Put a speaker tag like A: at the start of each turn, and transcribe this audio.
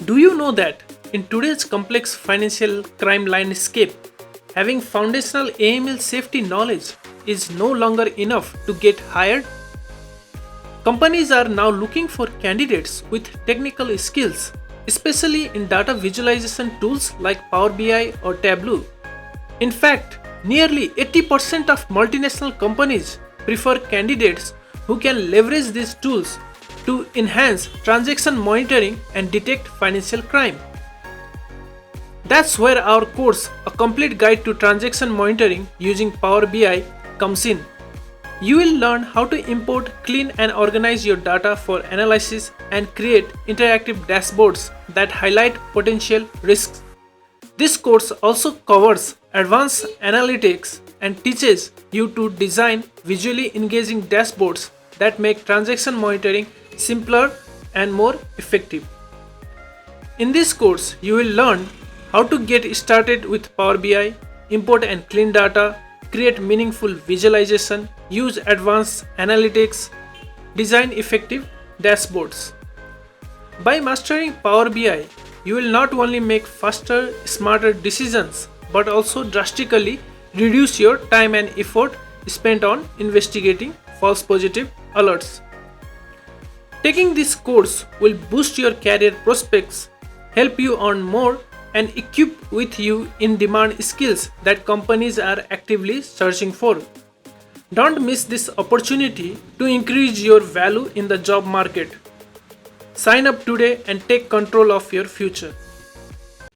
A: Do you know that in today's complex financial crime landscape, having foundational AML safety knowledge is no longer enough to get hired? Companies are now looking for candidates with technical skills, especially in data visualization tools like Power BI or Tableau. In fact, nearly 80% of multinational companies prefer candidates who can leverage these tools to enhance transaction monitoring and detect financial crime. That's where our course, A Complete Guide to Transaction Monitoring using Power BI, comes in. You will learn how to import, clean, and organize your data for analysis and create interactive dashboards that highlight potential risks. This course also covers advanced analytics and teaches you to design visually engaging dashboards that make transaction monitoring simpler and more effective. In this course, you will learn how to get started with Power BI, import and clean data, create meaningful visualization, use advanced analytics, design effective dashboards. By mastering Power BI, you will not only make faster, smarter decisions, but also drastically reduce your time and effort spent on investigating false positive alerts. Taking this course will boost your career prospects, help you earn more, and equip with you in demand skills that companies are actively searching for. Don't miss this opportunity to increase your value in the job market. Sign up today and take control of your future.